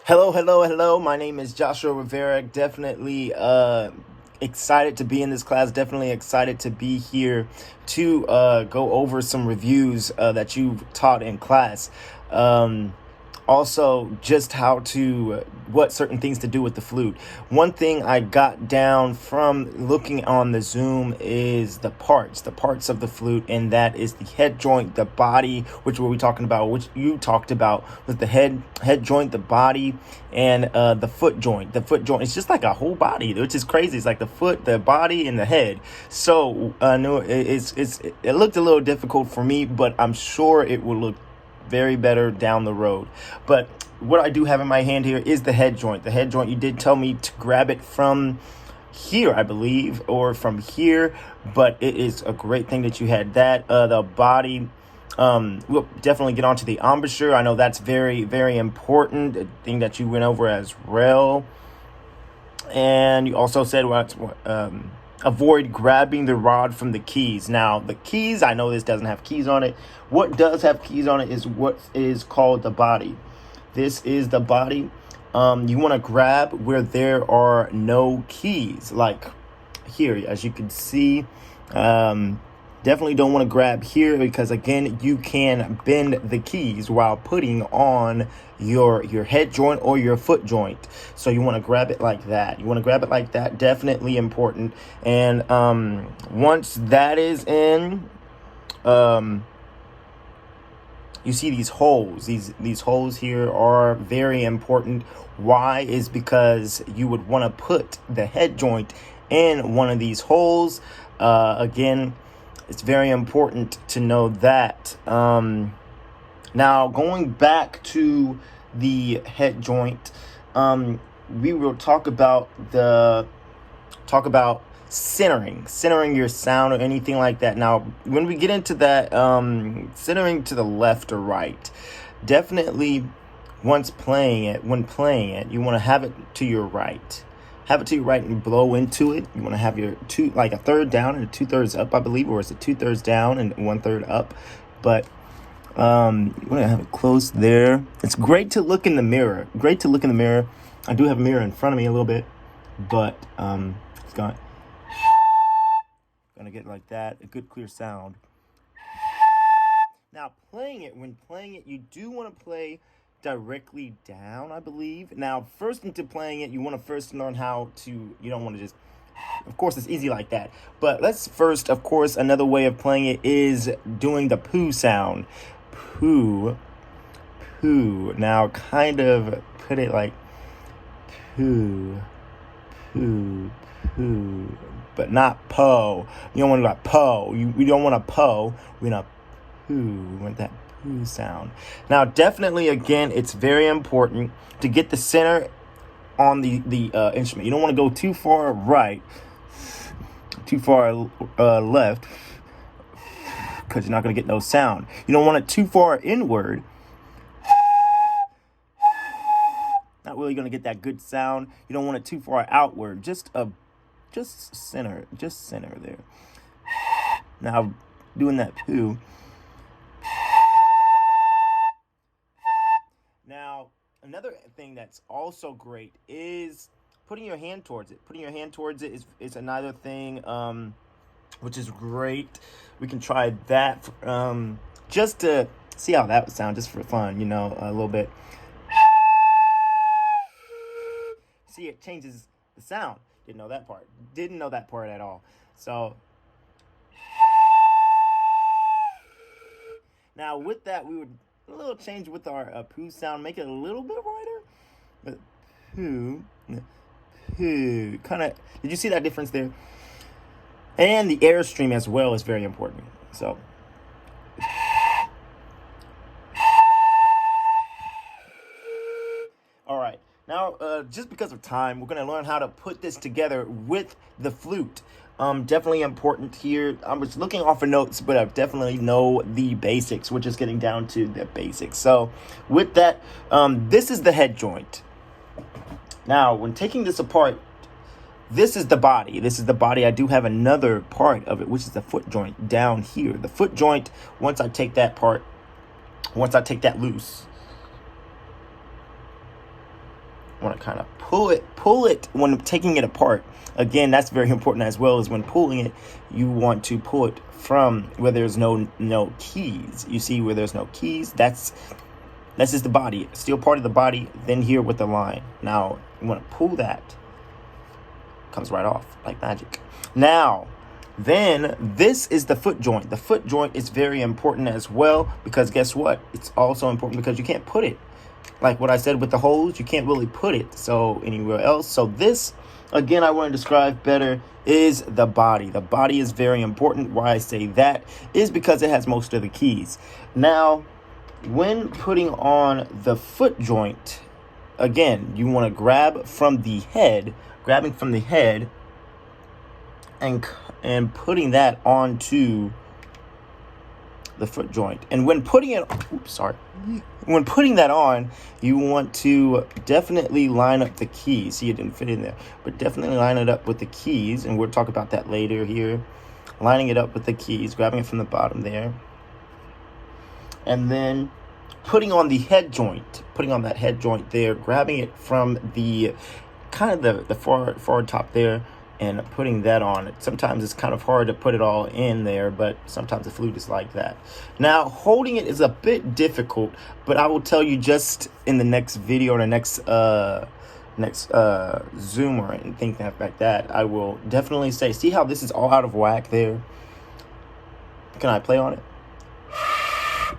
Hello, hello, hello. My name is Joshua Rivera. Definitely excited to be in this class. Definitely excited to be here to go over some reviews that you've taught in class. Um, Also, just how to what certain things to do with the flute. One thing I got down from looking on the Zoom is the parts of the flute, and that is the head joint, the body, which were we talking about, which you talked about, was the head joint, the body, and the foot joint. The foot joint is just like a whole body, which is crazy. It's like the foot, the body, and the head. So no, it looked a little difficult for me, but I'm sure it will look very better down the road. But what I do have in my hand here is the head joint. The head joint, you did tell me to grab it from here, I believe, or from here, but it is a great thing that you had that. The body, we'll definitely get onto the embouchure. I know that's very, very important, a thing that you went over as well. And you also said avoid grabbing the rod from the keys. Now, the keys, I know this doesn't have keys on it. What does have keys on it is what is called the body. This is the body. You want to grab where there are no keys, like here, as you can see. Definitely don't want to grab here because, again, you can bend the keys while putting on your head joint or your foot joint. So you want to grab it like that. You want to grab it like that. Definitely important. And once that is in, you see these holes. These holes here are very important. Why? Is because you would want to put the head joint in one of these holes. Again, it's very important to know that. Now, going back to the head joint, we will talk about centering your sound or anything like that. Now, when we get into that, centering to the left or right, definitely when playing it, you want to have it to your right. Have it to your right and blow into it. You want to have your a third down and 2/3 up, I believe, or is it 2/3 down and 1/3 up? But you want to have it close there. It's great to look in the mirror. I do have a mirror in front of me a little bit, but it's gonna get like that, a good clear sound. Now, when playing it, you do want to play directly down, I believe. Now, first into playing it, you want to first learn how to, you don't want to just, of course, it's easy like that. But let's first, of course, another way of playing it is doing the poo sound. Poo, poo. Now, kind of put it like poo, poo, poo, but not po. You don't want to like po. We don't want to po. We want poo. We want that poo sound. Now, definitely, again, it's very important to get the center on the instrument. You don't want to go too far right, too far left, because you're not going to get no sound. You don't want it too far inward. Not really going to get that good sound. You don't want it too far outward. Just center there. Now, doing that poo. Now, another thing that's also great is putting your hand towards it. Putting your hand towards it is another thing, which is great. We can try that just to see how that would sound, just for fun, a little bit. See, it changes the sound. Didn't know that part at all. So now with that, we would a little change with our poo sound, make it a little bit wider. But poo, kind of. Did you see that difference there? And the airstream as well is very important. So. All right. Now, just because of time, we're going to learn how to put this together with the flute. Definitely important here. I was looking off of notes, but I definitely know the basics. We're just getting down to the basics. So with that, this is the head joint. Now, when taking this apart, this is the body. I do have another part of it, which is the foot joint down here. The foot joint, once I take that loose, want to kind of pull it when taking it apart. Again, that's very important as well, as when pulling it, you want to pull it from where there's no keys. You see where there's no keys, that's just the body, still part of the body, then here with the line. Now, you want to pull that, comes right off like magic. Now, then this is the foot joint. The foot joint is very important as well, because guess what? It's also important because you can't put it, like what I said with the holes, you can't really put it so anywhere else. So this, again, I want to describe better, is the body. The body is very important. Why I say that is because it has most of the keys. Now, when putting on the foot joint, again, you want to grab from the head, grabbing from the head and putting that onto the foot joint. And when putting it, when putting that on, you want to definitely line up the keys. See, it didn't fit in there, but definitely line it up with the keys, and we'll talk about that later here. Lining it up with the keys, grabbing it from the bottom there, and then putting on the head joint, putting on that head joint there, grabbing it from the kind of the forward top there, and putting that on. Sometimes it's kind of hard to put it all in there, but sometimes the flute is like that. Now, holding it is a bit difficult, but I will tell you just in the next video or the next Zoom or anything like that, I will definitely say, see how this is all out of whack there? Can I play on it?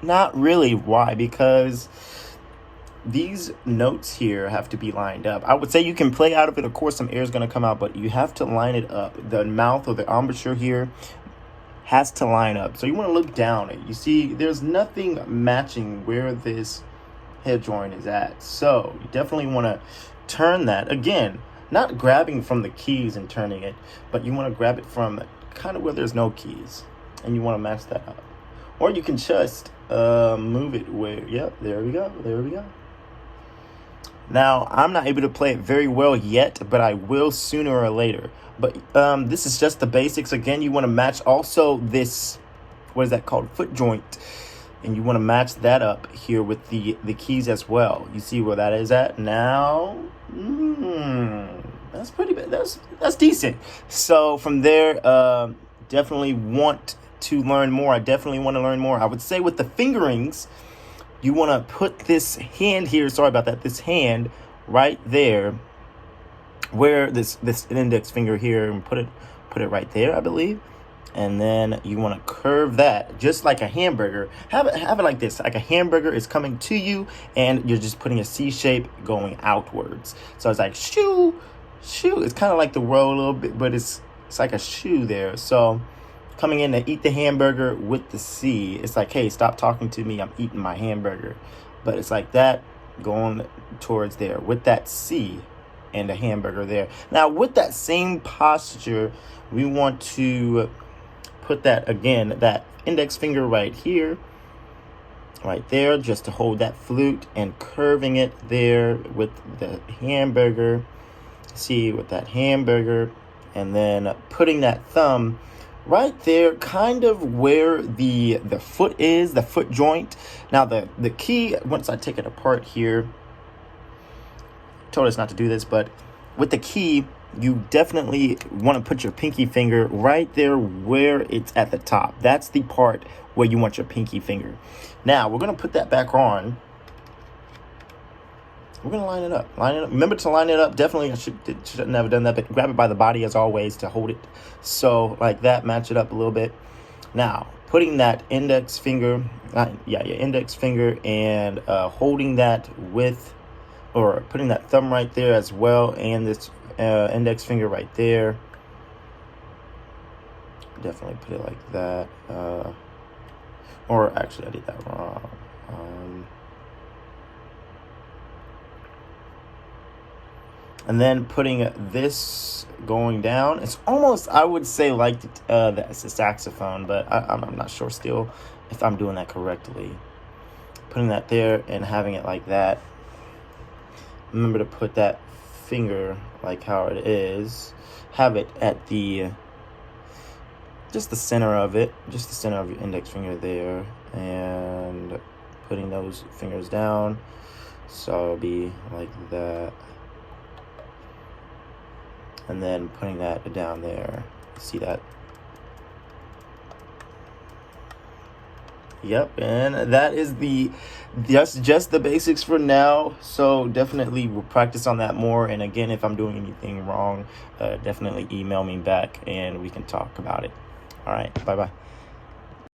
Not really. Why? Because these notes here have to be lined up. I would say you can play out of it. Of course, some air is going to come out, but you have to line it up. The mouth or the embouchure here has to line up. So you want to look down it. You see, there's nothing matching where this head joint is at. So you definitely want to turn that. Again, not grabbing from the keys and turning it, but you want to grab it from kind of where there's no keys, and you want to match that up. Or you can just move it where, yep, there we go. Now, I'm not able to play it very well yet, but I will sooner or later. But this is just the basics. Again, you want to match also this, what is that called, foot joint. And you want to match that up here with the keys as well. You see where that is at? Now, that's pretty bad. That's decent. So from there, definitely want to learn more. I definitely want to learn more. I would say with the fingerings, you want to put this hand here, this hand right there, where this index finger here, and put it right there, I believe. And then you want to curve that just like a hamburger. Have it like this, like a hamburger is coming to you, and you're just putting a C shape going outwards. So it's like shoo. It's kind of like the roll a little bit, but it's like a shoe there. So coming in to eat the hamburger with the C. It's like, hey, stop talking to me. I'm eating my hamburger. But it's like that, going towards there with that C and a hamburger there. Now, with that same posture, we want to put that, again, that index finger right here, right there, just to hold that flute, and curving it there with the hamburger. See, with that hamburger, and then putting that thumb right there, kind of where the foot is, the foot joint. Now the key, once I take it apart here, told us not to do this, but with the key, you definitely want to put your pinky finger right there where it's at the top. That's the part where you want your pinky finger. Now we're going to put that back on. We're going to line it up. Remember to line it up. Definitely, I should never done that, but grab it by the body as always to hold it. So like that, match it up a little bit. Now, putting that index finger, your index finger, and holding that with, or putting that thumb right there as well, and this index finger right there. Definitely put it like that. Or actually, I did that wrong. And then putting this going down. It's almost, I would say, like that's a saxophone, but I'm not sure still if I'm doing that correctly. Putting that there and having it like that. Remember to put that finger like how it is. Have it at just the center of it. Just the center of your index finger there. And putting those fingers down. So it'll be like that. and then putting that down there. See that? Yep, and that is just the basics for now. So definitely we'll practice on that more. And again, if I'm doing anything wrong, definitely email me back and we can talk about it. All right, bye bye.